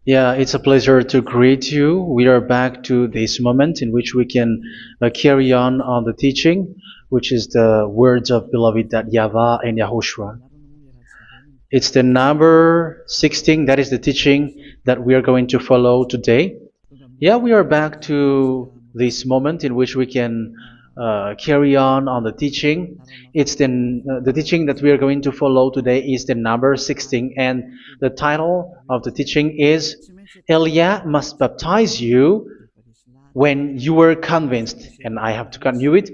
Yeah, it's a pleasure to greet you. We are back to this moment in which we can carry on the teaching, which is the words of beloved that YAHVAH and YAHOSHUA. It's the number 16, that is the teaching that we are going to follow today. Yeah, we are back to this moment in which we can carry on the teaching. It's the teaching that we are going to follow today is the number 16, and the title of the teaching is Elia must baptize you when you were convinced, and I have to continue it,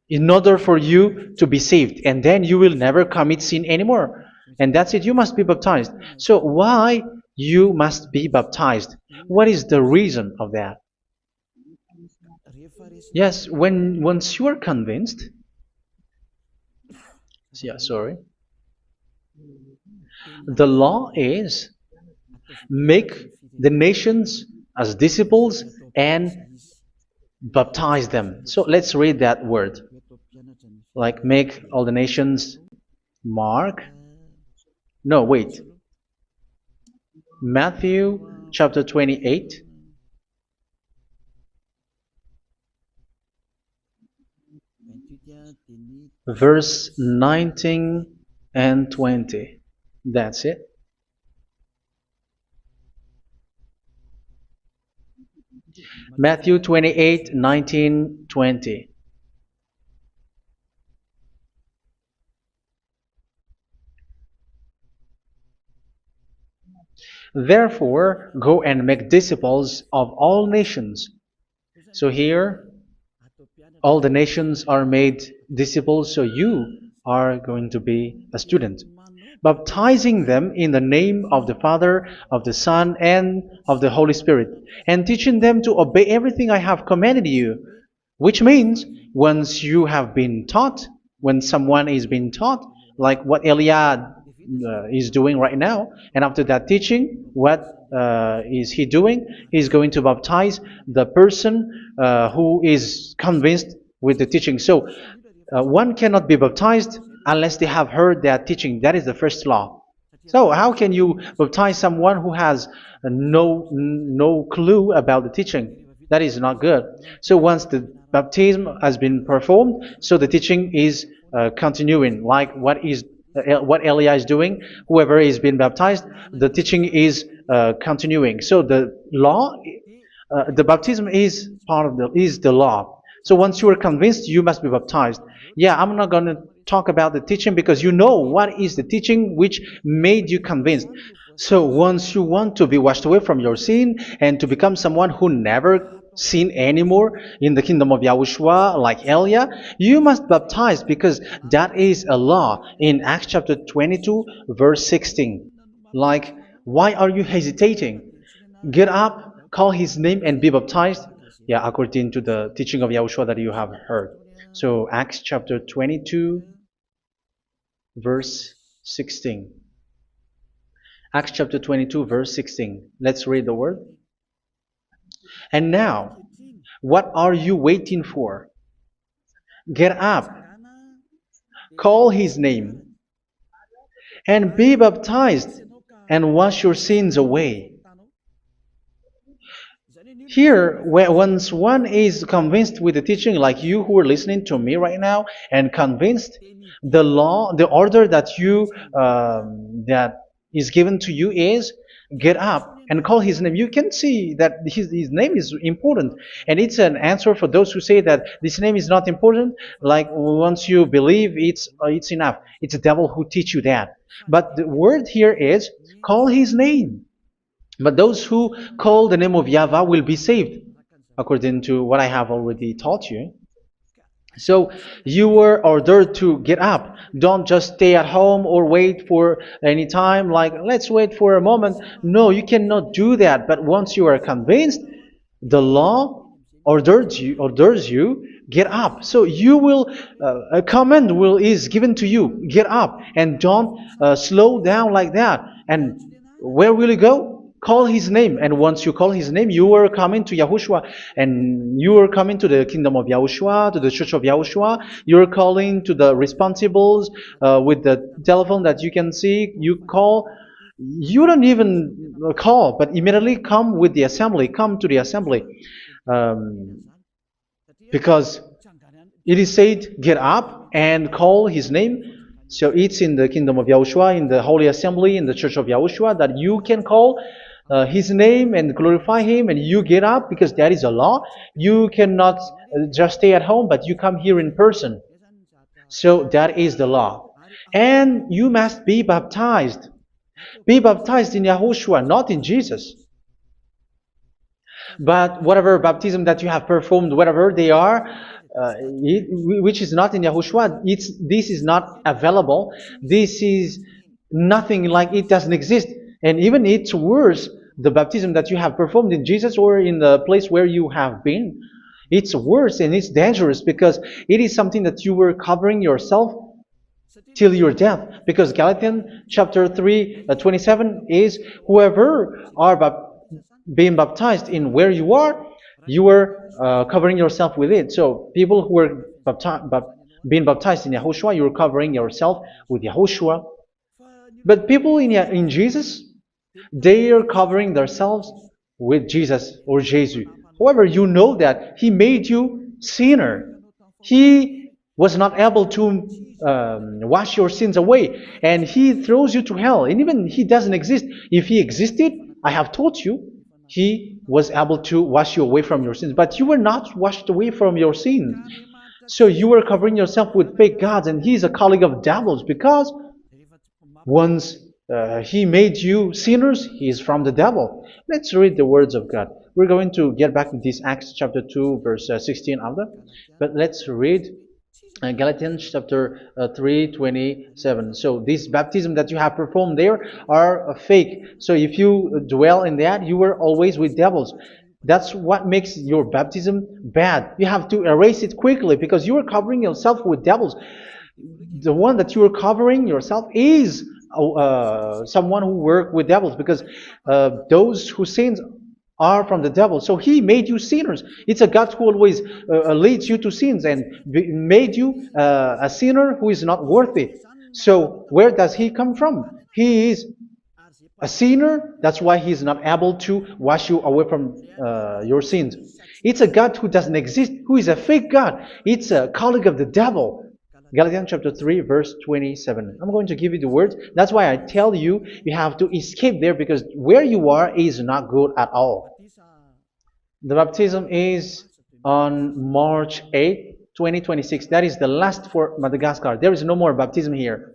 in order for you to be saved, and then you will never commit sin anymore. And that's it, you must be baptized. So why you must be baptized? What is the reason of that? Yes, once you are convinced, yeah, sorry, the law is make the nations as disciples and baptize them. So let's read that word. Like make all the nations Mark. No, wait. Matthew chapter 28. Verse 19 and 20. That's it. Matthew 28, 19, 20. Therefore, go and make disciples of all nations. So here, all the nations are made disciples, so you are going to be a student. Baptizing them in the name of the Father, of the Son, and of the Holy Spirit, and teaching them to obey everything I have commanded you. Which means, once you have been taught, when someone is being taught, like what Elia is doing right now, and after that teaching, what is he doing? He's going to baptize the person who is convinced with the teaching. So one cannot be baptized unless they have heard that teaching. That is the first law. So how can you baptize someone who has no clue about the teaching? That is not good. So once the baptism has been performed, so the teaching is continuing, like what Elia is doing. Whoever is being baptized, the teaching is continuing. So the law, the baptism is part of the law. So once you are convinced, you must be baptized. Yeah, I'm not going to talk about the teaching because you know what is the teaching which made you convinced. So once you want to be washed away from your sin and to become someone who never sin anymore in the kingdom of Yahushua, like Elia, you must baptize because that is a law in Acts chapter 22, verse 16. Like, why are you hesitating? Get up, call his name, and be baptized. Yeah, according to the teaching of Yahushua that you have heard. So Acts chapter 22, verse 16. Acts chapter 22, verse 16. Let's read the word. And now, what are you waiting for? Get up, call his name, and be baptized, and wash your sins away. Here, once one is convinced with the teaching, like you who are listening to me right now, and convinced, the law, the order that that is given to you is get up and call his name. You can see that his name is important, and it's an answer for those who say that this name is not important. Like once you believe, it's enough. It's the devil who teach you that. But the word here is call his name. But those who call the name of YAHVAH will be saved, according to what I have already taught you. So you were ordered to get up. Don't just stay at home or wait for any time, like let's wait for a moment. No, you cannot do that. But once you are convinced, the law orders you get up. So you will a command is given to you, get up, and don't slow down like that. And where will you go? call his name. And once you call his name, you are coming to Yahushua. And you are coming to the kingdom of Yahushua, to the church of Yahushua. You're calling to the responsibles with the telephone that you can see. You call. You don't even call, but immediately come with the assembly. Come to the assembly. Um, because it is said, get up and call his name. So it's in the kingdom of Yahushua, in the holy assembly, in the church of Yahushua, that you can call his name and glorify him, and you get up because that is a law. You cannot just stay at home, but you come here in person. So that is the law. And you must be baptized. Be baptized in Yahushua, not in Jesus. But whatever baptism that you have performed, whatever they are, which is not in Yahushua, this is not available. This is nothing, like it doesn't exist. And even it's worse, the baptism that you have performed in Jesus or in the place where you have been, it's worse and it's dangerous because it is something that you were covering yourself till your death. Because Galatians chapter 3, 27 is, whoever are being baptized in where you are covering yourself with it. So people who are being baptized in Yahushua, you're covering yourself with Yahushua. But people in Jesus, they are covering themselves with Jesus or Jesus. However, you know that He made you sinner. He was not able to wash your sins away, and He throws you to hell. And even He doesn't exist. If He existed, I have taught you, He was able to wash you away from your sins. But you were not washed away from your sins. So you were covering yourself with fake gods, and He's a colleague of devils, because once He made you sinners, He is from the devil. Let's read the words of God. We're going to get back to this Acts chapter 2, verse 16 after. But let's read Galatians chapter 3, 27. So this baptism that you have performed there are fake. So if you dwell in that, you were always with devils. That's what makes your baptism bad. You have to erase it quickly because you are covering yourself with devils. The one that you are covering yourself is someone who works with devils, because those who sin are from the devil. So He made you sinners. It's a God who always leads you to sins and made you a sinner who is not worthy. So where does He come from? He is a sinner. That's why He is not able to wash you away from your sins. It's a God who doesn't exist, who is a fake God. It's a colleague of the devil. Galatians chapter 3, verse 27. I'm going to give you the words. That's why I tell you, you have to escape there, because where you are is not good at all. The baptism is on March 8, 2026. That is the last for Madagascar. There is no more baptism here.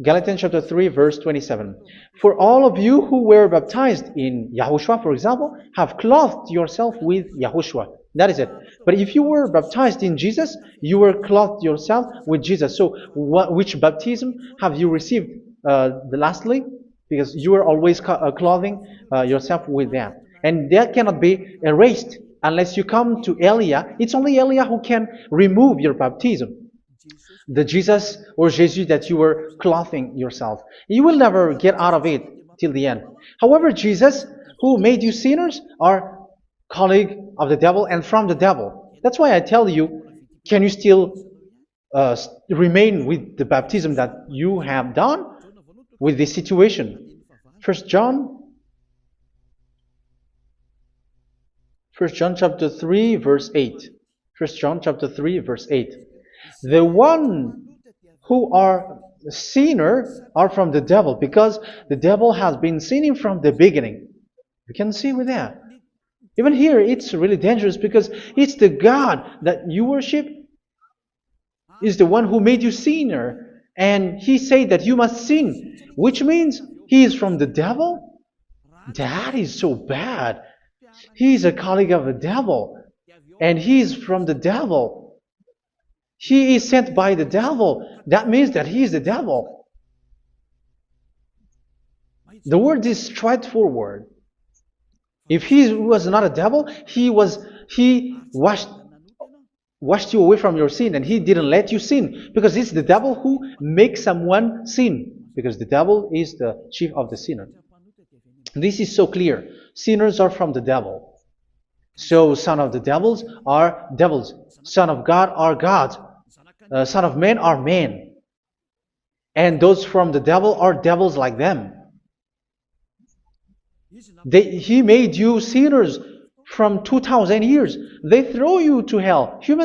Galatians chapter 3, verse 27. For all of you who were baptized in Yahushua, for example, have clothed yourself with Yahushua. That is it. But if you were baptized in Jesus, you were clothed yourself with Jesus. So which baptism have you received lastly? Because you are always clothing yourself with that. And that cannot be erased unless you come to Elia. It's only Elia who can remove your baptism. The Jesus or Jesus that you were clothing yourself. You will never get out of it till the end. However, Jesus, who made you sinners, are colleague of the devil and from the devil. That's why I tell you, can you still remain with the baptism that you have done with this situation? First John chapter 3, verse 8. First John chapter 3, verse 8. The one who are sinner are from the devil, because the devil has been sinning from the beginning. You can see with that. Even here, it's really dangerous, because it's the God that you worship is the one who made you sinner, and He said that you must sin, which means He is from the devil. That is so bad. He is a colleague of the devil, and He is from the devil. He is sent by the devil. That means that He is the devil. The word is straightforward. If He was not a devil, He washed you away from your sin, and He didn't let you sin, because it's the devil who makes someone sin, because the devil is the chief of the sinner. This is so clear. Sinners are from the devil. So son of the devils are devils. Son of God are gods. Son of men are men. And those from the devil are devils like them. He made you sinners from 2,000 years. They throw you to hell. He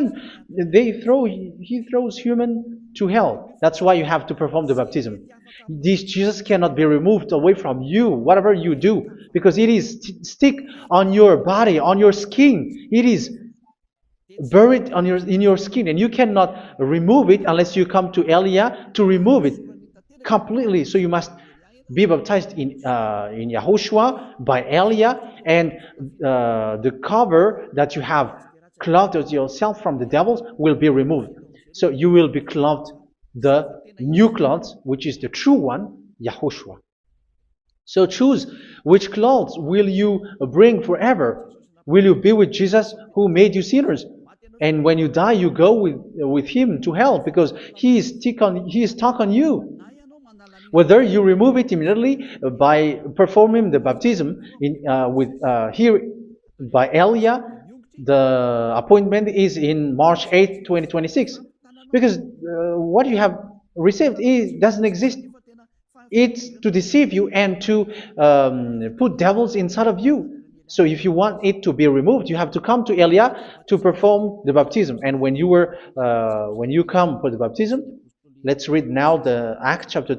throws human to hell. That's why you have to perform the baptism. This Jesus cannot be removed away from you, whatever you do, because it is stick on your body, on your skin. It is buried in your skin, and you cannot remove it unless you come to Elia to remove it completely. So you must be baptized in YAHOSHUA by Elia, and the cover that you have clothed yourself from the devils will be removed. So you will be clothed the new clothes, which is the true one, YAHOSHUA. So choose which clothes will you bring forever. Will you be with Jesus who made you sinners? And when you die, you go with him to hell because he is stuck on you. Whether you remove it immediately by performing the baptism here by Elia, the appointment is in March 8, 2026. Because what you have received doesn't exist. It's to deceive you and to put devils inside of you. So if you want it to be removed, you have to come to Elia to perform the baptism. And when you come for the baptism, let's read now the Acts chapter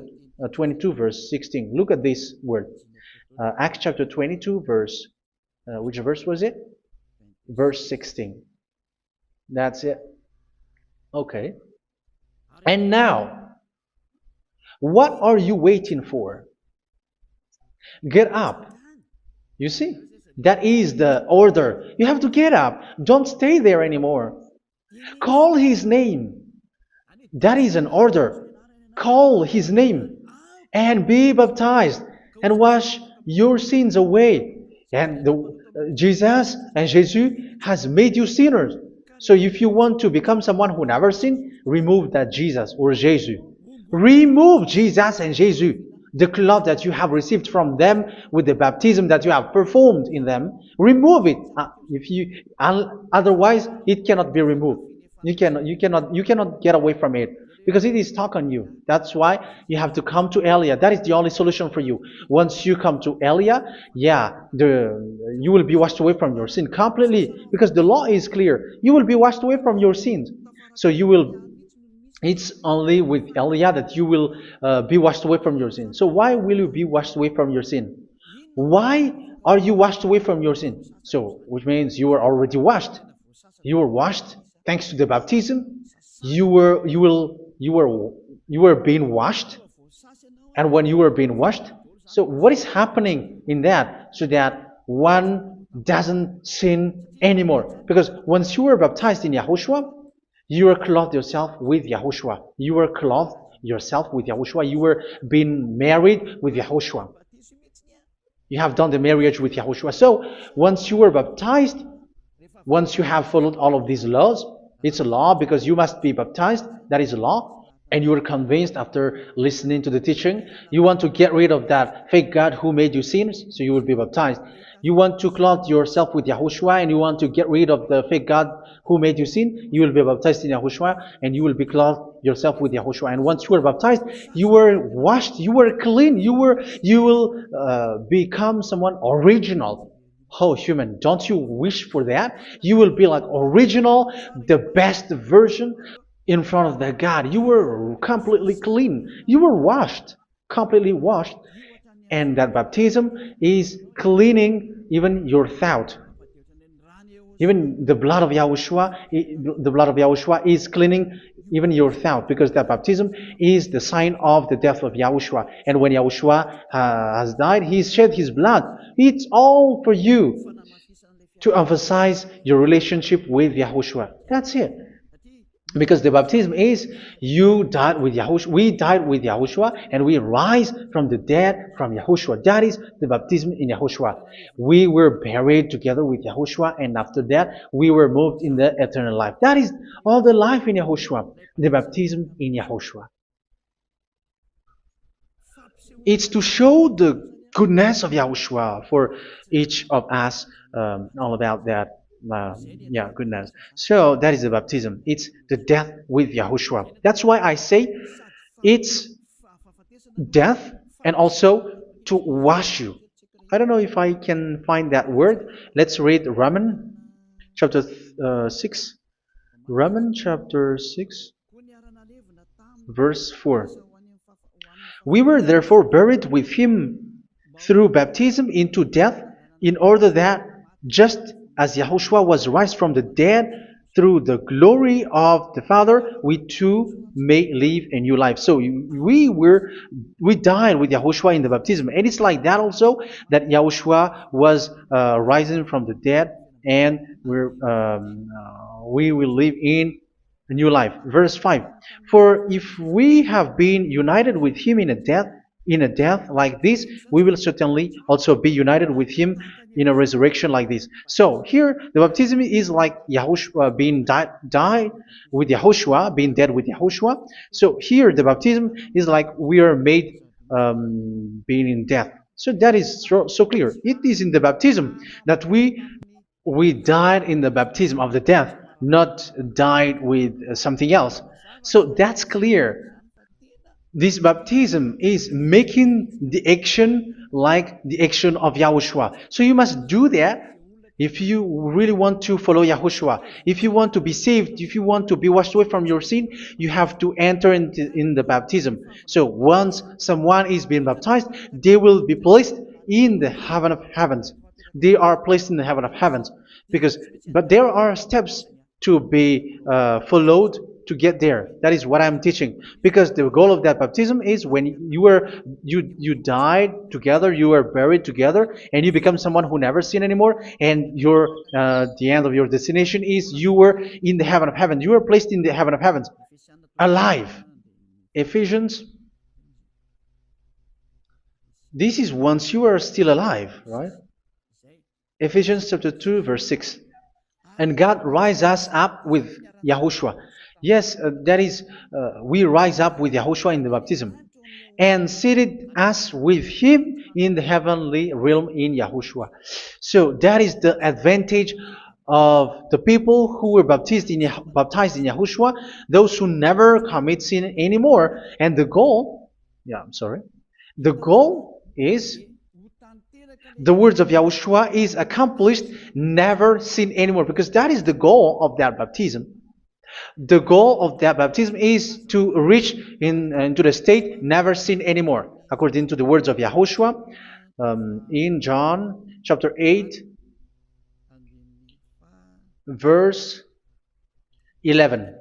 22 verse 16. Look at this word. Acts chapter 22 verse, which verse was it? Verse 16. That's it. Okay. And now, what are you waiting for? Get up. You see, that is the order. You have to get up. Don't stay there anymore. Call his name. That is an order. Call his name and be baptized and wash your sins away. And Jesus has made you sinners. So if you want to become someone who never sinned, remove that Jesus or Jesus. Remove Jesus and Jesus, the cloth that you have received from them with the baptism that you have performed in them. Remove it. Otherwise, it cannot be removed. You cannot get away from it because it is stuck on you. That's why you have to come to Elia. That is the only solution for you. Once you come to Elia, you will be washed away from your sin completely because the law is clear. You will be washed away from your sins. So it's only with Elia that you will be washed away from your sin. So why will you be washed away from your sin? Why are you washed away from your sin? So, which means you were already washed. You were washed thanks to the baptism. You were being washed. And when you were being washed, so what is happening in that? So that one doesn't sin anymore. Because once you were baptized in YAHOSHUA, you were clothed yourself with YAHOSHUA. You were clothed yourself with YAHOSHUA. You were being married with YAHOSHUA. You have done the marriage with YAHOSHUA. So once you were baptized, once you have followed all of these laws, it's a law because you must be baptized. That is a law. And you are convinced after listening to the teaching, you want to get rid of that fake God who made you sinners, so you will be baptized. You want to clothe yourself with YAHOSHUA and you want to get rid of the fake God who made you sin, you will be baptized in YAHOSHUA and you will be clothed yourself with YAHOSHUA. And once you are baptized, you were washed, you were clean, you will become someone original. Oh, human, don't you wish for that? You will be like original, the best version in front of that God. You were completely clean. You were washed, completely washed. And that baptism is cleaning even your thought. Even the blood of YAHOSHUA is cleaning even your thought, because that baptism is the sign of the death of YAHOSHUA. And when YAHOSHUA has died, he shed his blood. It's all for you to emphasize your relationship with YAHOSHUA. That's it. Because the baptism is you died with YAHOSHUA, we died with YAHOSHUA, and we rise from the dead from YAHOSHUA. That is the baptism in YAHOSHUA. We were buried together with YAHOSHUA, and after that we were moved in the eternal life. That is all the life in YAHOSHUA, the baptism in YAHOSHUA. It's to show the goodness of Yahushua for each of us, all about that. Yeah, goodness. So that is the baptism. It's the death with Yahushua. That's why I say it's death and also to wash you. I don't know if I can find that word. Let's read Romans chapter 6. Romans chapter 6, verse 4. We were therefore buried with him through baptism into death, in order that, just as Yahushua was raised from the dead through the glory of the Father, we too may live a new life. So we died with Yahushua in the baptism, and it's like that also that Yahushua was rising from the dead, and we will live in a new life. Verse 5. For if we have been united with him in a death like this, we will certainly also be united with him in a resurrection like this. So here the baptism is like Yahushua being died with Yahushua, being dead with Yahushua. So here the baptism is like we are made being in death. So that is so clear. It is in the baptism that we died in the baptism of the death, not died with something else. So that's clear. This baptism is making the action like the action of Yahushua. So you must do that if you really want to follow Yahushua. If you want to be saved, if you want to be washed away from your sin, you have to enter in the baptism. So once someone is being baptized, they will be placed in the heaven of heavens. They are placed in the heaven of heavens, but there are steps to be followed to get there. That is what I'm teaching, because the goal of that baptism is when you died together, you were buried together, and you become someone who never sin anymore, and the end of your destination is you were in the heaven of heaven. You were placed in the heaven of heavens, alive. Ephesians. This is once you are still alive, right? Ephesians chapter 2, verse 6. And God rise us up with Yahushua. Yes, that is, we rise up with Yahushua in the baptism. And seated us with him in the heavenly realm in Yahushua. So that is the advantage of the people who were baptized in Yahushua, those who never commit sin anymore. And the goal, the goal is the words of Yahushua is accomplished, never sin anymore, because that is the goal of that baptism. The goal of that baptism is to reach into the state never sin anymore, according to the words of Yahushua in John chapter 8, verse 11.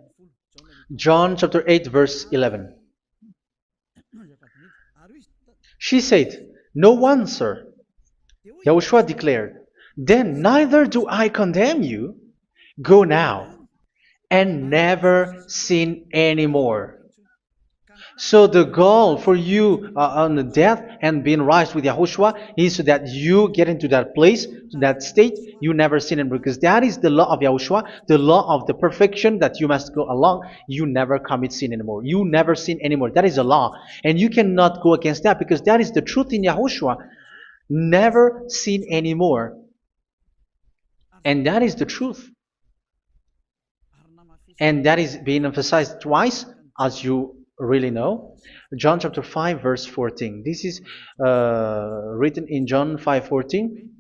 John chapter 8, verse 11. She said, "No one, sir." Yahushua declared, "Then neither do I condemn you. Go now and never sin anymore." So the goal for you on the death and being raised with Yahushua is so that you get into that place, that state, you never sin anymore. Because that is the law of Yahushua, the law of the perfection that you must go along. You never commit sin anymore. You never sin anymore. That is a law. And you cannot go against that, because that is the truth in Yahushua. Never sin anymore. And that is the truth. And that is being emphasized twice, as you really know. John chapter 5, verse 14. This is written in John 5:14,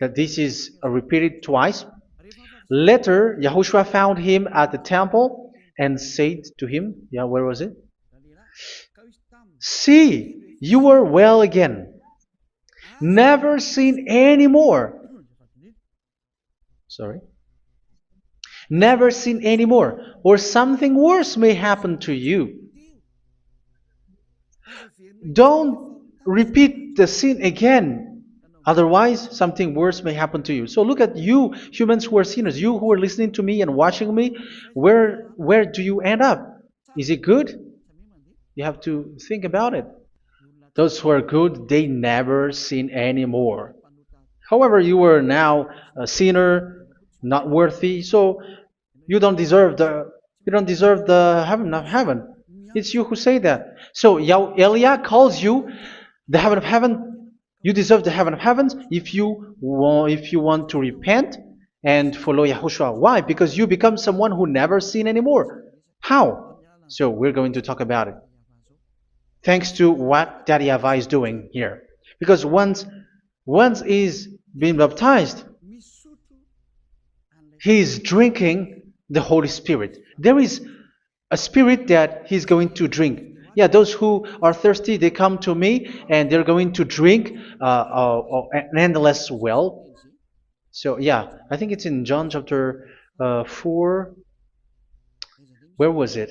that this is repeated twice. Later, Yahushua found him at the temple and said to him, where was it? "See, you are well again. Never sin anymore." Never sin anymore, or something worse may happen to you. Don't repeat the sin again. Otherwise, something worse may happen to you. So look at you, humans who are sinners, you who are listening to me and watching me. Where do you end up? Is it good? You have to think about it. Those who are good, they never sin anymore. However, you are now a sinner, not worthy, so you don't deserve the heaven of heaven. It's you who say that. So Eliah calls you the heaven of heaven You deserve the heaven of heavens if you want to repent and follow Yahushua. Why? Because you become someone who never sin anymore. How? So we're going to talk about it. Thanks to what Daddy YAHVAH is doing here. Because once he's been baptized, he is drinking the Holy Spirit. There is a spirit that he's going to drink. Yeah, those who are thirsty, they come to me and they're going to drink an endless well. So yeah, I think it's in John chapter 4. Where was it?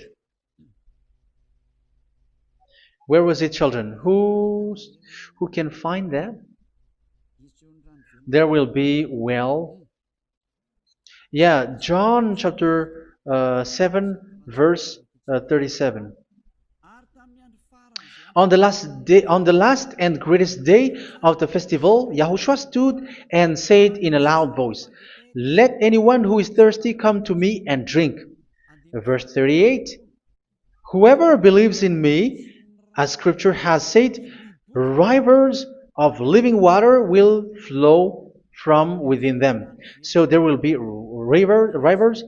Where was it, children? Who can find that? There will be well. Yeah, John chapter 7, verse 37. On the last and greatest day of the festival, Yahushua stood and said in a loud voice, "Let anyone who is thirsty come to me and drink." Verse 38, "Whoever believes in me, as scripture has said, rivers of living water will flow from within them." So there will be rivers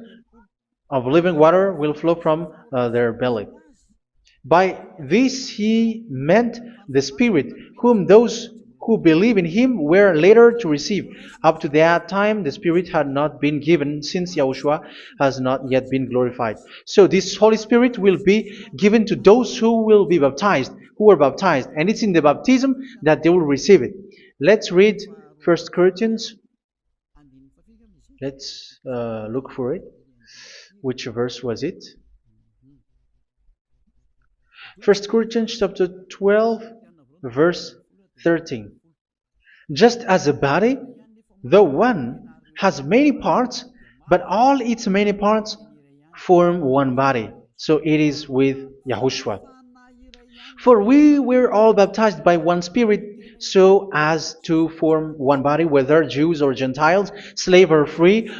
of living water will flow from their belly. By this he meant the Spirit, whom those who believe in him were later to receive. Up to that time, the Spirit had not been given, since Yahushua has not yet been glorified. So this Holy Spirit will be given to those who will be baptized, who are baptized, and it's in the baptism that they will receive it. Let's read 1 Corinthians. Let's look for it. Which verse was it? 1 Corinthians chapter 12, verse 13. Just as a body, though one, has many parts, but all its many parts form one body. So it is with Yahushua. For we were all baptized by one Spirit, so as to form one body, whether Jews or Gentiles, slave or free,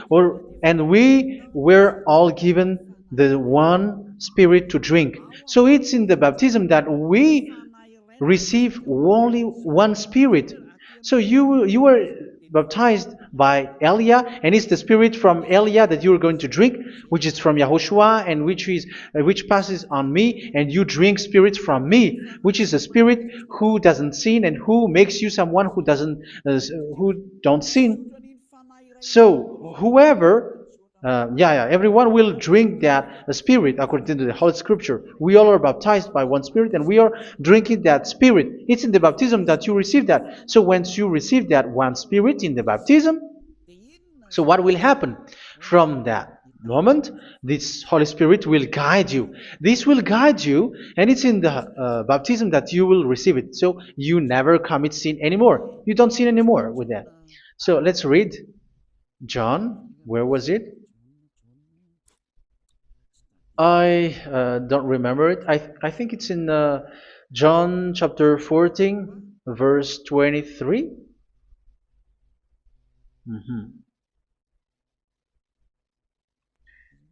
and we were all given the one Spirit to drink. So it's in the baptism that we receive only one Spirit. So you were baptized by Elia, and it's the Spirit from Elia that you are going to drink, which is from Yahushua, and which passes on me, and you drink Spirit from me, which is a Spirit who doesn't sin and who makes you someone who don't sin. So whoever everyone will drink that Spirit according to the Holy Scripture. We all are baptized by one Spirit, and we are drinking that Spirit. It's in the baptism that you receive that. So once you receive that one Spirit in the baptism, so what will happen? From that moment, this Holy Spirit will guide you. This will guide you, and it's in the baptism that you will receive it. So you never commit sin anymore. You don't sin anymore with that. So let's read John. Where was it? I don't remember it. I think it's in John chapter 14, verse 23.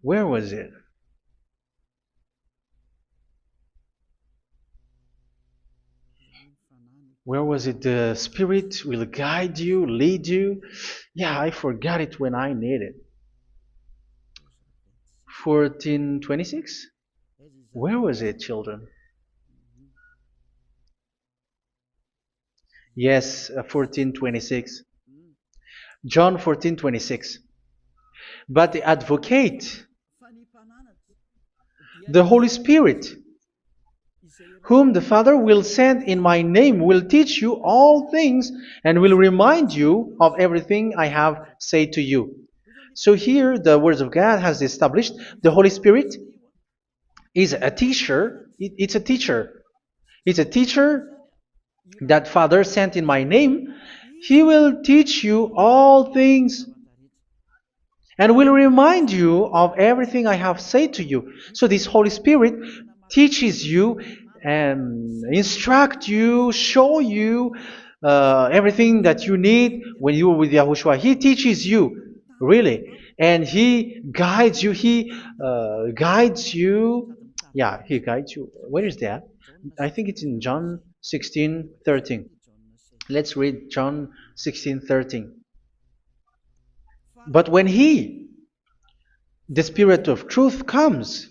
Where was it? Where was it? The Spirit will guide you, lead you. Yeah, I forgot it when I need it. 14:26? Where was it, children? Yes, 14:26. John 14:26. But the advocate, the Holy Spirit, whom the Father will send in my name, will teach you all things and will remind you of everything I have said to you. So here the words of God has established the Holy Spirit is a teacher. It's a teacher. It's a teacher that Father sent in my name. He will teach you all things and will remind you of everything I have said to you. So this Holy Spirit teaches you and instruct you, show you everything that you need when you are with Yahushua. He teaches you, really. And He guides you. He guides you. Yeah, He guides you. Where is that? I think it's in John 16:13. Let's read John 16:13. But when He, the Spirit of truth, comes,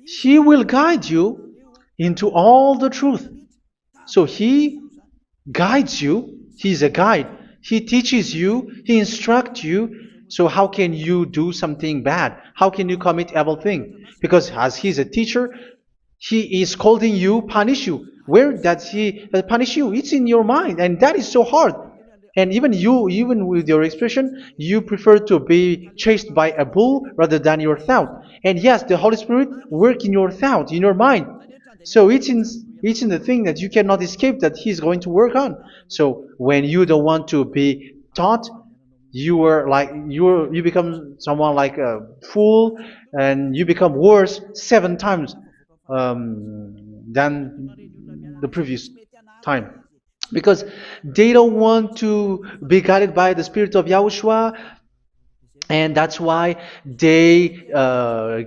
He will guide you into all the truth. So He guides you. He's a guide. He teaches you. He instructs you. So how can you do something bad? How can you commit evil thing? Because as He's a teacher, He is scolding you, punish you. Where does He punish you? It's in your mind, and that is so hard. And even you, even with your expression, you prefer to be chased by a bull rather than your thought. And yes, the Holy Spirit work in your thought, in your mind. So it's in the thing that you cannot escape that He's going to work on. So when you don't want to be taught, you become someone like a fool, and you become worse 7 times than the previous time, because they don't want to be guided by the Spirit of Yahushua, and that's why they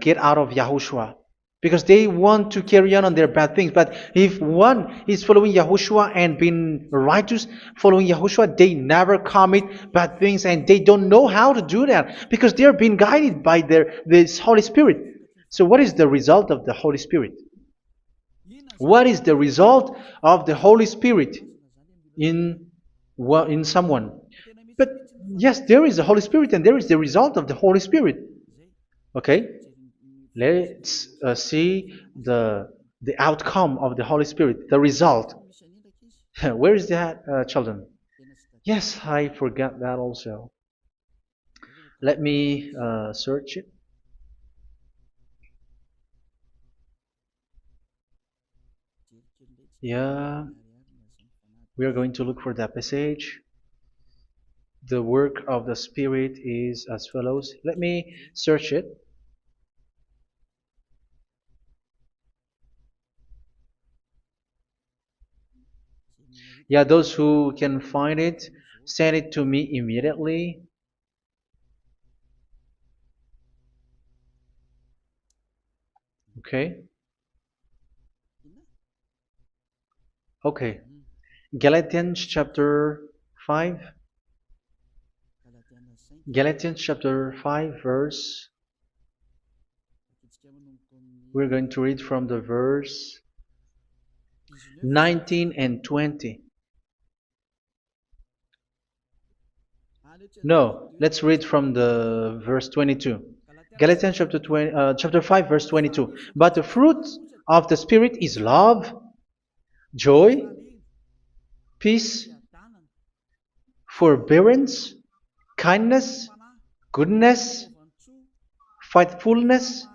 get out of Yahushua, because they want to carry on their bad things. But if one is following Yahushua and being righteous, following Yahushua, they never commit bad things, and they don't know how to do that because they are being guided by this Holy Spirit. So what is the result of the Holy Spirit? What is the result of the Holy Spirit in someone? But yes, there is the Holy Spirit, and there is the result of the Holy Spirit. Okay, let's see the outcome of the Holy Spirit, the result. Where is that, children? Yes, I forgot that also. Let me search it. Yeah, we are going to look for that passage. The work of the Spirit is as follows. Let me search it. Yeah, those who can find it, send it to me immediately. Okay. Okay. Galatians chapter 5. Galatians chapter 5 verse. We're going to read from the verse 19 and 20. No, let's read from the verse 22. Galatians chapter 5 verse 22. But the fruit of the Spirit is love, joy, peace, forbearance, kindness, goodness, faithfulness.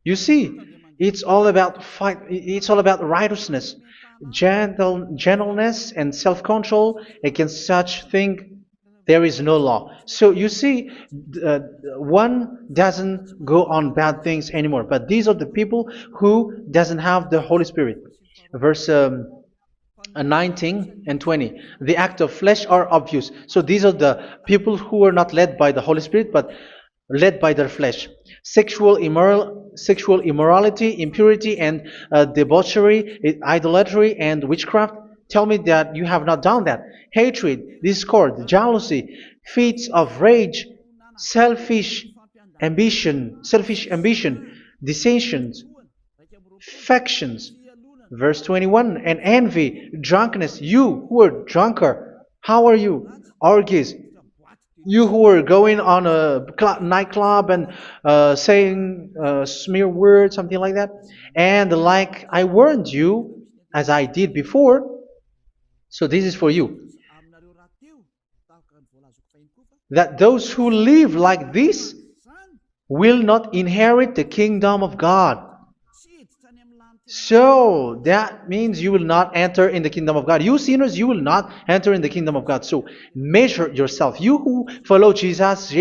You see, it's all about fight. It's all about righteousness, gentleness, and self-control. Against such thing, there is no law. So you see, one doesn't go on bad things anymore. But these are the people who doesn't have the Holy Spirit. Verse 19 and 20. The act of flesh are obvious. So these are the people who are not led by the Holy Spirit, but led by their flesh. Sexual immorality, impurity, and debauchery, idolatry, and witchcraft. Tell me that you have not done that. Hatred, discord, jealousy, fits of rage, selfish ambition, dissensions, factions. Verse 21, and envy, drunkenness. You who are drunkard, how are you? Orgies. You who are going on a nightclub and saying smear words, something like that. And like I warned you, as I did before, so this is for you, that those who live like this will not inherit the kingdom of God. So that means you will not enter in the kingdom of God. You sinners, you will not enter in the kingdom of God. So measure yourself. You who follow Jesus,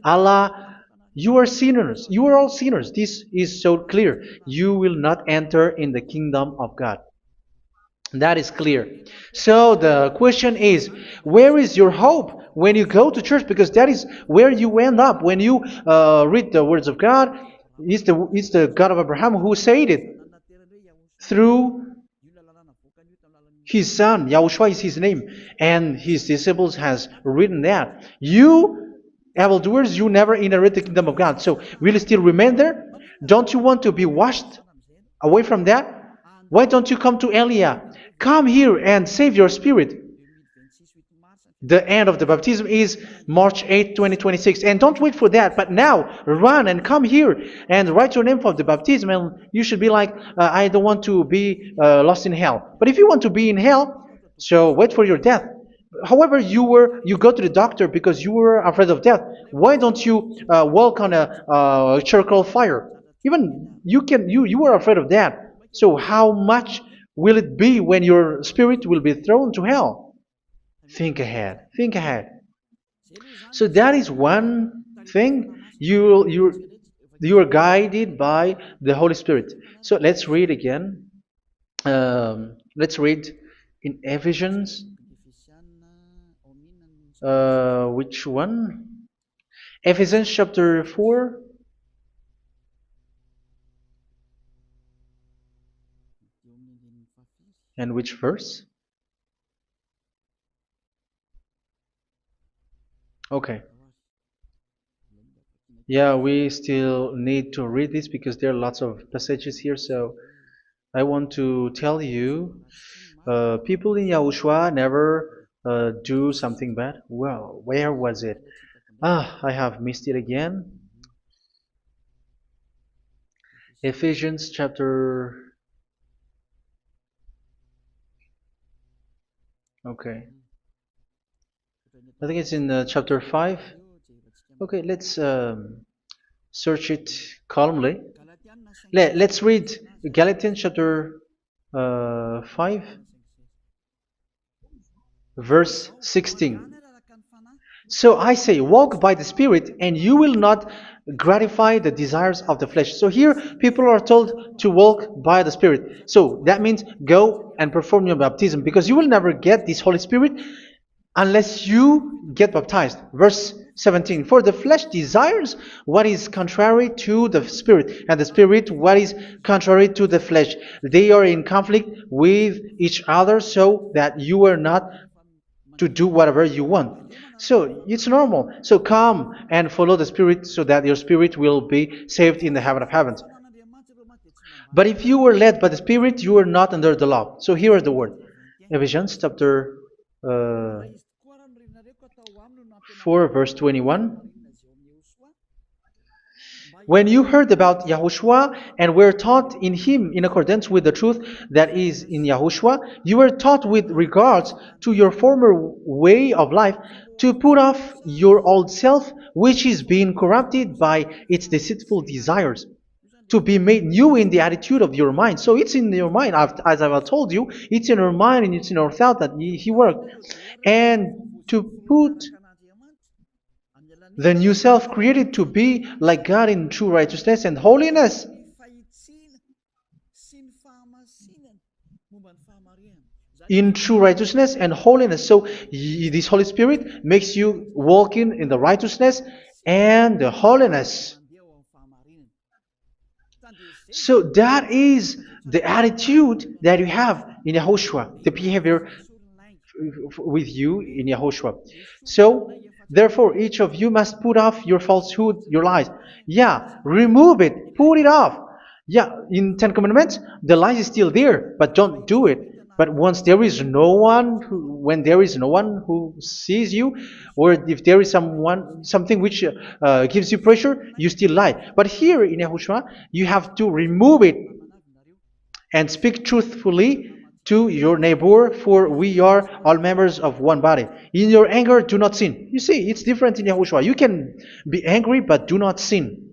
Allah, you are sinners. You are all sinners. This is so clear. You will not enter in the kingdom of God. That is clear. So the question is, where is your hope when you go to church? Because that is where you end up when you read the words of God. It's the God of Abraham who said it. Through His son, Yahushua is his name, and his disciples has written that. You, evildoers, you never inherit the kingdom of God. So, will you still remain there? Don't you want to be washed away from that? Why don't you come to Elia? Come here and save your spirit. The end of the baptism is March 8th, 2026. And don't wait for that, but now run and come here and write your name for the baptism. And you should be like, I don't want to be lost in hell. But if you want to be in hell, so wait for your death. However, you go to the doctor because you were afraid of death. Why don't you walk on a charcoal fire? Even you were afraid of that. So how much will it be when your spirit will be thrown to hell? Think ahead. Think ahead. So that is one thing. You are guided by the Holy Spirit. So let's read again. Let's read in Ephesians. Which one? Ephesians chapter 4. And which verse? Okay. Yeah, we still need to read this because there are lots of passages here. So I want to tell you, people in Yahushua never do something bad. Well, where was it? I have missed it again. Ephesians chapter. Okay. I think it's in chapter 5. Okay, let's search it calmly. Let's read Galatians chapter 5, verse 16. So I say, walk by the Spirit, and you will not gratify the desires of the flesh. So here, people are told to walk by the Spirit. So that means go and perform your baptism, because you will never get this Holy Spirit unless you get baptized. Verse 17. For the flesh desires what is contrary to the Spirit, and the Spirit what is contrary to the flesh. They are in conflict with each other, so that you are not to do whatever you want. So it's normal. So come and follow the Spirit, so that your spirit will be saved in the heaven of heavens. But if you were led by the Spirit, you are not under the law. So here is the word. Ephesians chapter 4, verse 21. When you heard about Yahushua and were taught in him in accordance with the truth that is in Yahushua, you were taught with regards to your former way of life to put off your old self, which is being corrupted by its deceitful desires, to be made new in the attitude of your mind. So it's in your mind, as I've told you, it's in your mind and it's in your thought that he worked. And to put the new self created to be like God in true righteousness and holiness. In true righteousness and holiness. So this Holy Spirit makes you walking in the righteousness and the holiness. So that is the attitude that you have in Yahushua, the behavior with you in Yahushua. So therefore, each of you must put off your falsehood, your lies. Yeah, remove it, put it off. Yeah, in Ten Commandments, the lies is still there, but don't do it. But once there is no one, when there is no one who sees you, or if there is something which gives you pressure, you still lie. But here in Yahushua, you have to remove it and speak truthfully to your neighbor, for we are all members of one body. In your anger, do not sin. You see, it's different in Yahushua. You can be angry, but do not sin.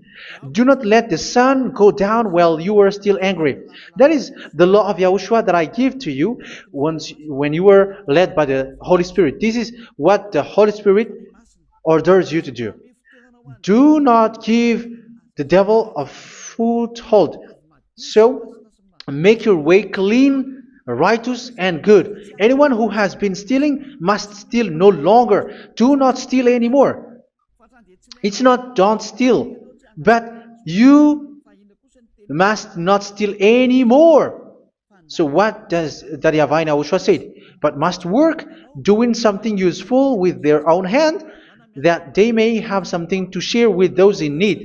Do not let the sun go down while you are still angry. That is the law of Yahushua that I give to you when you were led by the Holy Spirit. This is what the Holy Spirit orders you to do. Do not give the devil a foothold. So, make your way clean, righteous, and good. Anyone who has been stealing must steal no longer. Do not steal anymore. It's not don't steal, but you must not steal anymore. So what does Daddy Yahweh Yahushua said? But must work doing something useful with their own hand, that they may have something to share with those in need.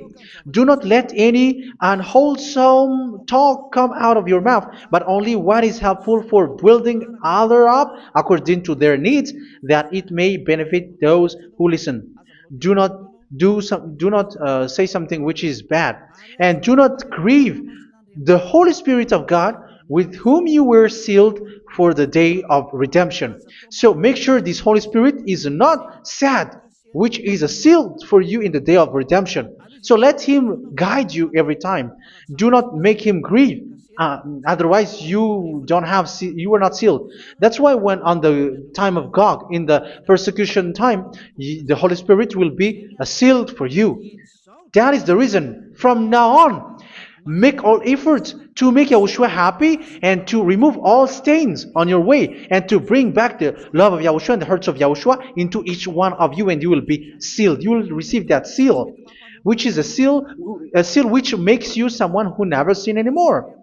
Do not let any unwholesome talk come out of your mouth, but only what is helpful for building others up according to their needs, that it may benefit those who listen. Do not do not say something which is bad, and do not grieve the Holy Spirit of God, with whom you were sealed for the day of redemption. So make sure this Holy Spirit is not sad, which is a seal for you in the day of redemption. So let Him guide you every time. Do not make Him grieve. Otherwise, you don't have you are not sealed. That's why when on the time of God, in the persecution time, the Holy Spirit will be a sealed for you. That is the reason. From now on, make all efforts to make Yahushua happy and to remove all stains on your way and to bring back the love of Yahushua and the hearts of Yahushua into each one of you, and you will be sealed. You will receive that seal, which is a seal which makes you someone who never sin anymore.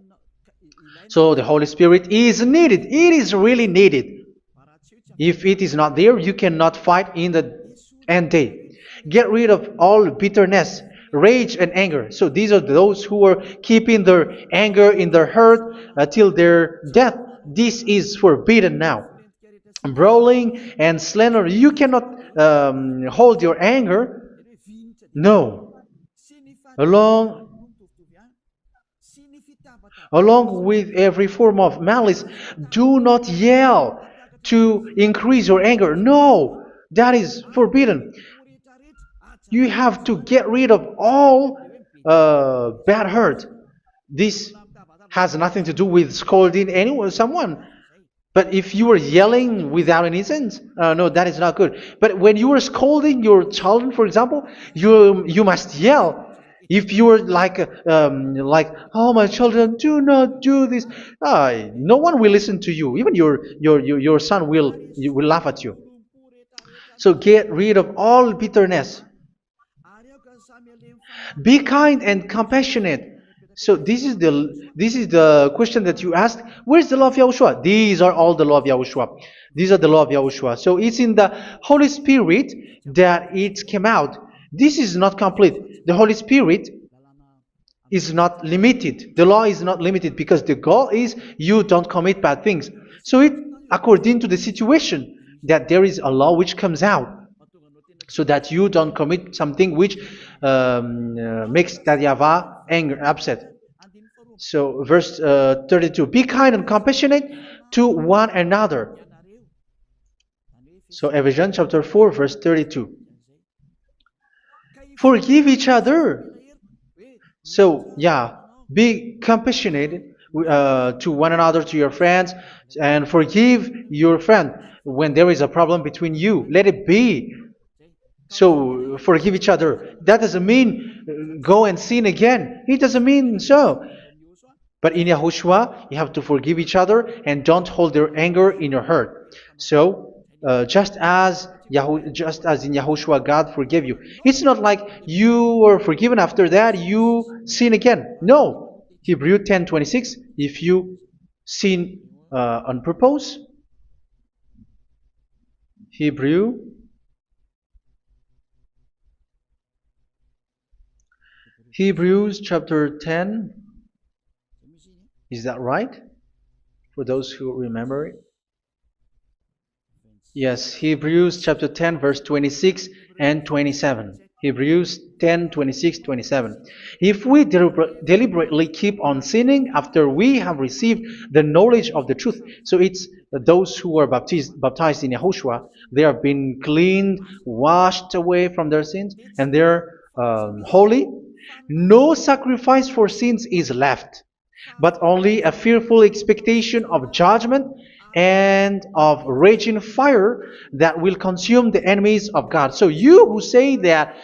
So the Holy Spirit is needed. It is really needed. If it is not there, you cannot fight in the end day. Get rid of all bitterness, rage, and anger. So these are those who are keeping their anger in their heart till their death. This is forbidden now. Brawling and slander. You cannot hold your anger. No. Along Along with every form of malice, do not yell to increase your anger. No, that is forbidden. You have to get rid of all bad hurt. This has nothing to do with scolding anyone, someone. But if you are yelling without any sense, no, that is not good. But when you are scolding your children, for example, you must yell. If you are like, oh my children, do not do this, no one will listen to you. Even your son will laugh at you. So get rid of all bitterness. Be kind and compassionate. So this is the question that you asked. Where's the law of Yahushua? These are all the law of Yahushua. These are the law of Yahushua. So it's in the Holy Spirit that it came out. This is not complete. The Holy Spirit is not limited. The law is not limited because the goal is you don't commit bad things. So it according to the situation that there is a law which comes out, so that you don't commit something which makes that YAHVAH anger, upset. So verse 32, be kind and compassionate to one another. So Ephesians chapter 4 verse 32. Forgive each other. So yeah, be compassionate to one another, to your friends, and forgive your friend when there is a problem between you. Let it be. So forgive each other. That doesn't mean go and sin again. It doesn't mean so. But in Yahushua, you have to forgive each other and don't hold your anger in your heart. So just as in Yahushua, God forgave you. It's not like you were forgiven after that you sin again. No. Hebrew 10:26. If you sin on purpose, Hebrews chapter 10. Is that right? For those who remember it. Yes, Hebrews chapter 10 verse 26 and 27. Hebrews 10, 26, 27. If we deliberately keep on sinning after we have received the knowledge of the truth, so it's those who are baptized in Yahushua, they have been cleaned, washed away from their sins, and they're holy. No sacrifice for sins is left, but only a fearful expectation of judgment and of raging fire that will consume the enemies of God. So you who say that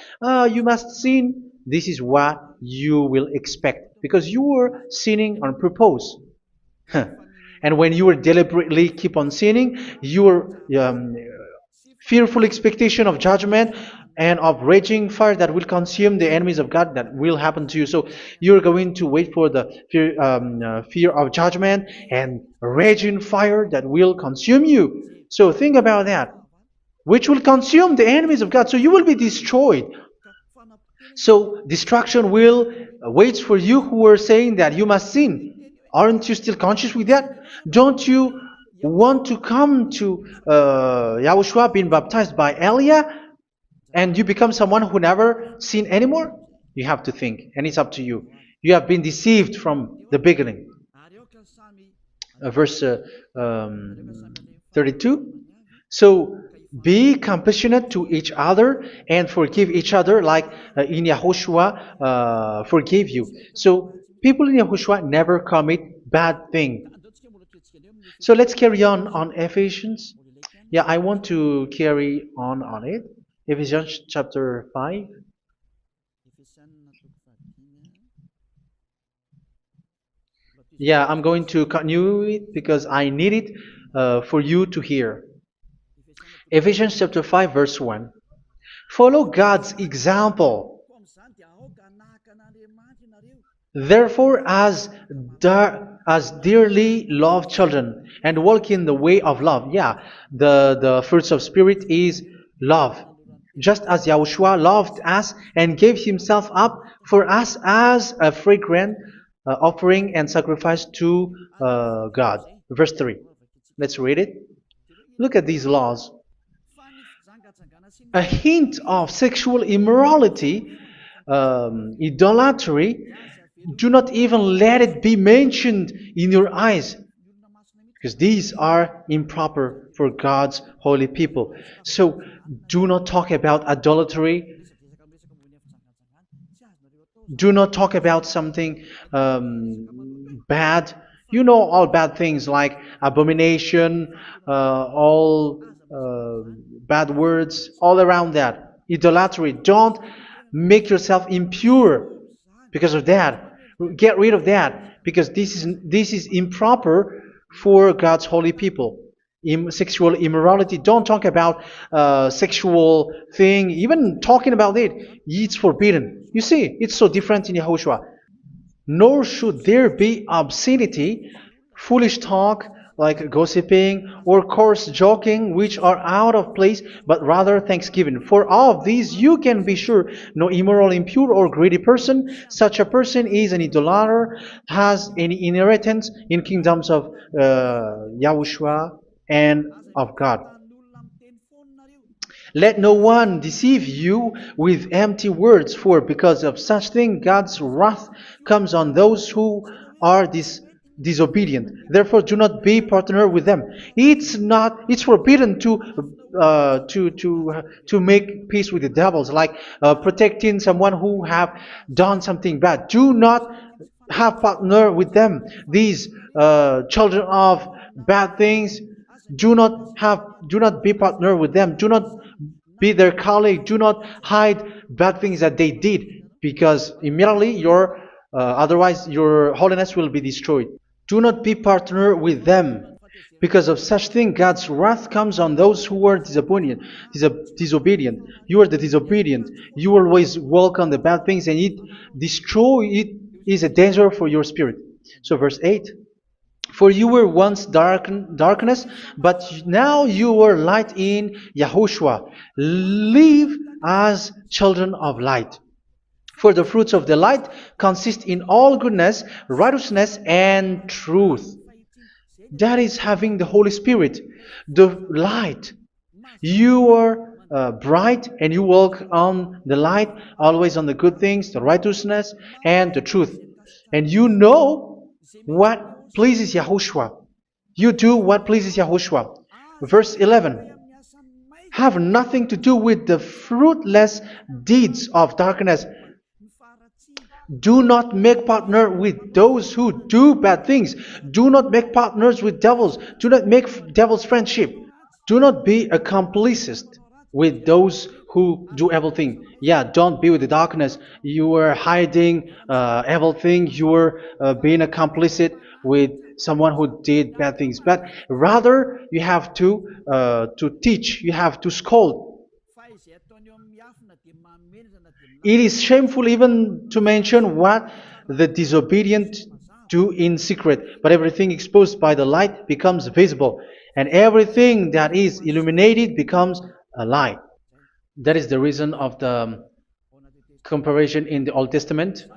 you must sin, this is what you will expect, because you were sinning on purpose. And when you deliberately keep on sinning, you are fearful expectation of judgment and of raging fire that will consume the enemies of God that will happen to you. So you're going to wait for the fear of judgment and raging fire that will consume you. So think about that, which will consume the enemies of God. So you will be destroyed. So destruction will wait for you who are saying that you must sin. Aren't you still conscious with that? Don't you want to come to Yahushua being baptized by Elia and you become someone who never sin anymore? You have to think, and it's up to you. You have been deceived from the beginning. Verse 32. So be compassionate to each other and forgive each other like in Yahushua forgave you. So people in Yahushua never commit bad thing. So let's carry on Ephesians. Yeah, I want to carry on it. Ephesians chapter 5. Yeah, I'm going to continue it because I need it for you to hear. Ephesians chapter 5 verse 1. Follow God's example. Therefore, as dearly loved children, and walk in the way of love. Yeah, the fruits of spirit is love. Just as Yahushua loved us and gave himself up for us as a fragrant offering and sacrifice to God. Verse 3. Let's read it. Look at these laws. A hint of sexual immorality, idolatry, do not even let it be mentioned in your eyes, because these are improper for God's holy people. So do not talk about idolatry. Do not talk about something bad. You know all bad things like abomination, all bad words, all around that. Idolatry. Don't make yourself impure because of that. Get rid of that because this is improper for God's holy people. Sexual immorality. Don't talk about sexual thing. Even talking about it, it's forbidden. You see, it's so different in Yahushua. Nor should there be obscenity, foolish talk like gossiping or coarse joking, which are out of place, but rather thanksgiving. For of these you can be sure: no immoral, impure, or greedy person, such a person is an idolater, has any inheritance in kingdoms of Yahushua and of God. Let no one deceive you with empty words, for because of such thing God's wrath comes on those who are disobedient. Therefore, do not be partner with them. It's forbidden to make peace with the devils, like protecting someone who have done something bad. Do not have partner with them. These children of bad things. Do not be partner with them. Do not be their colleague. Do not hide bad things that they did, because immediately otherwise your holiness will be destroyed. Do not be partner with them. Because of such thing, God's wrath comes on those who are disobedient. You are the disobedient. You always walk on the bad things, and it is a danger for your spirit. So verse 8. For you were once darkness, but now you are light in Yahushua. Live as children of light. For the fruits of the light consist in all goodness, righteousness, and truth. That is having the Holy Spirit, the light. You are bright and you walk on the light, always on the good things, the righteousness, and the truth. And you know what pleases Yahushua. You do what pleases Yahushua. Verse 11. Have nothing to do with the fruitless deeds of darkness. Do not make partner with those who do bad things. Do not make partners with devils. Do not make devils friendship. Do not be a complicit with those who do evil thing. Yeah, don't be with the darkness. You are hiding evil thing. You are being a complicit with someone who did bad things, but rather you have to teach, you have to scold. It is shameful even to mention what the disobedient do in secret, but everything exposed by the light becomes visible, and everything that is illuminated becomes a light. That is the reason of the comparison in the Old Testament.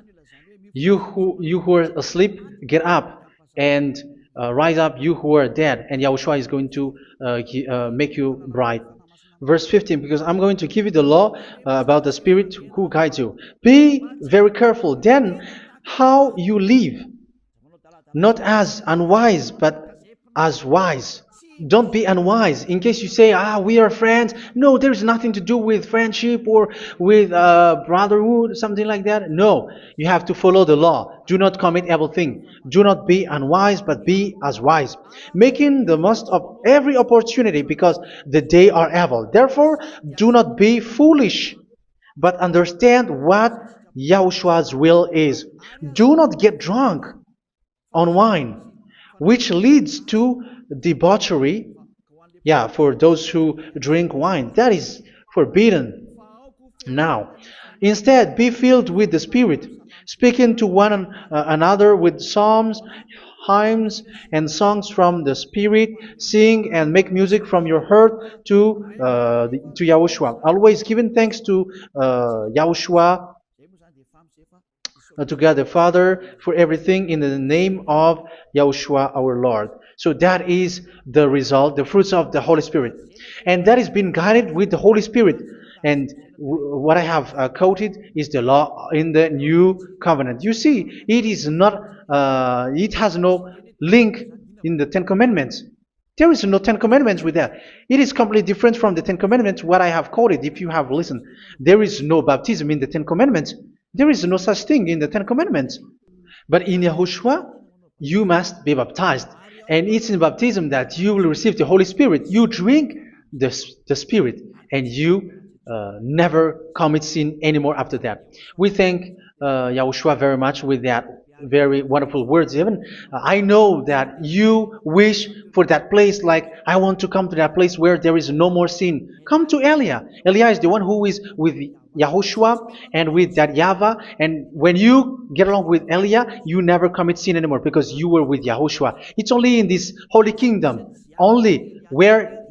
You who are asleep, get up and rise up, you who are dead, and Yahushua is going to make you bright. Verse 15, because I'm going to give you the law about the Spirit who guides you. Be very careful then how you live, not as unwise, but as wise. Don't be unwise. In case you say, we are friends. No, there's nothing to do with friendship or with brotherhood, something like that. No, you have to follow the law. Do not commit evil thing. Do not be unwise, but be as wise, making the most of every opportunity, because the day are evil. Therefore, do not be foolish, but understand what Yahushua's will is. Do not get drunk on wine, which leads to debauchery. Yeah, for those who drink wine, that is forbidden now. Instead, be filled with the Spirit, speaking to one another with psalms, hymns, and songs from the Spirit. Sing and make music from your heart to Yahushua, always giving thanks to Yahushua, to God the Father, for everything in the name of Yahushua our Lord. So that is the result, the fruits of the Holy Spirit. And that is being guided with the Holy Spirit. And what I have quoted is the law in the new covenant. You see, it is not, it has no link in the Ten Commandments. There is no Ten Commandments with that. It is completely different from the Ten Commandments, what I have quoted, if you have listened. There is no baptism in the Ten Commandments. There is no such thing in the Ten Commandments. But in Yahushua, you must be baptized. And it's in baptism that you will receive the Holy Spirit. You drink the Spirit, and you never commit sin anymore after that. We thank Yahushua very much with that very wonderful words. Even I know that you wish for that place, like, I want to come to that place where there is no more sin. Come to Elia. Elia is the one who is with Yahushua and with that YAHVAH. And when you get along with Elia, you never commit sin anymore, because you were with Yahushua. It's only in this holy kingdom, only where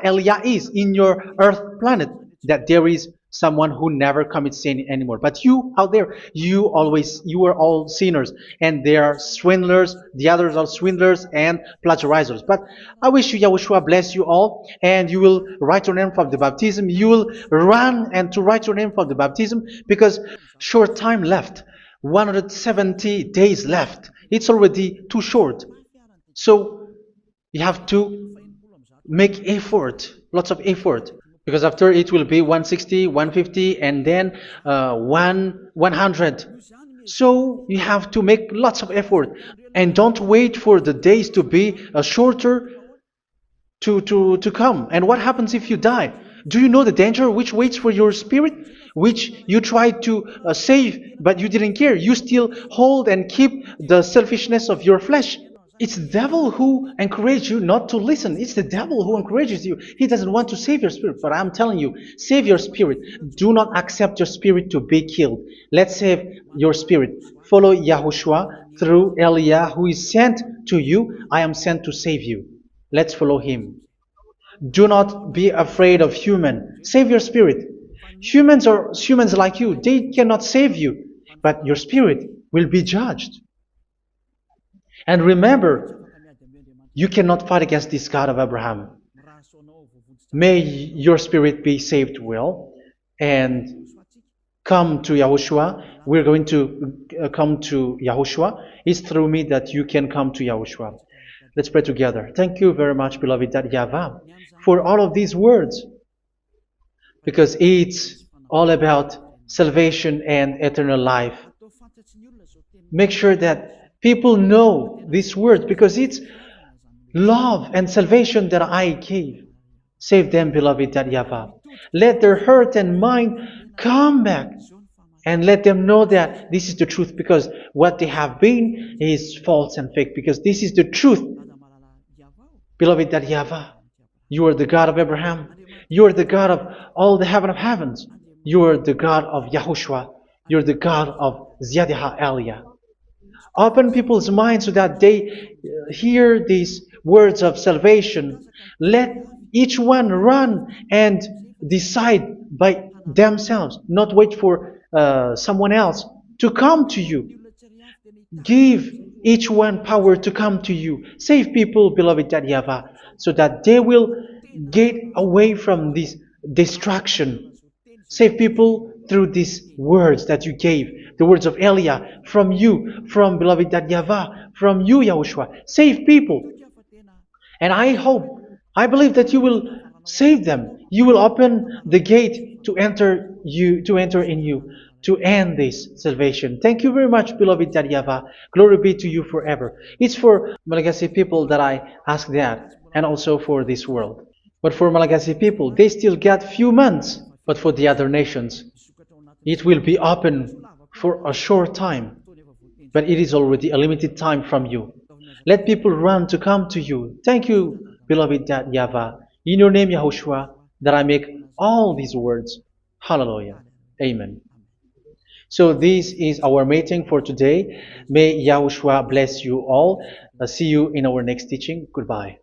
Elia is, in your earth planet, that there is someone who never commits sin anymore. But you out there, you are all sinners, and they are swindlers. The others are swindlers and plagiarizers. But I wish you, Yahushua, bless you all, and you will write your name for the baptism. You will run and to write your name for the baptism, because short time left, 170 days left. It's already too short. So you have to make effort, lots of effort, because after it will be 160, 150, and then 100. So you have to make lots of effort, and don't wait for the days to be shorter to come. And what happens if you die? Do you know the danger which waits for your spirit, which you tried to save, but you didn't care? You still hold and keep the selfishness of your flesh. It's the devil who encourages you not to listen. It's the devil who encourages you. He doesn't want to save your spirit. But I'm telling you, save your spirit. Do not accept your spirit to be killed. Let's save your spirit. Follow Yahushua through Elia, who is sent to you. I am sent to save you. Let's follow him. Do not be afraid of human. Save your spirit. Humans are humans like you. They cannot save you. But your spirit will be judged. And remember, you cannot fight against this God of Abraham. May your spirit be saved well, and come to Yahushua. We're going to come to Yahushua. It's through me that you can come to Yahushua. Let's pray together. Thank you very much, beloved YAHVAH, for all of these words, because it's all about salvation and eternal life. Make sure that people know these words, because it's love and salvation that I gave. Save them, beloved YAHVAH. Let their heart and mind come back and let them know that this is the truth, because what they have been is false and fake, because this is the truth. Beloved, that YAHVAH, you are the God of Abraham. You are the God of all the heaven of heavens. You are the God of YAHOSHUA. You are the God of Ziyadiha Aliyah. Open people's minds so that they hear these words of salvation. Let each one run and decide by themselves, not wait for someone else to come to you. Give each one power to come to you. Save people, beloved YAHVAH, so that they will get away from this distraction. Save people through these words that you gave, the words of Elia, from you, from beloved YAHVAH, from you, Yahushua. Save people. And I believe that you will save them. You will open the gate to enter in you, to end this salvation. Thank you very much, beloved YAHVAH. Glory be to you forever. It's for Malagasy people that I ask that, and also for this world. But for Malagasy people, they still get few months. But for the other nations, it will be open for a short time. But it is already a limited time from you. Let people run to come to you. Thank you, beloved YAHVAH. In your name, Yahushua, that I make all these words. Hallelujah. Amen. So this is our meeting for today. May Yahushua bless you all. See you in our next teaching. Goodbye.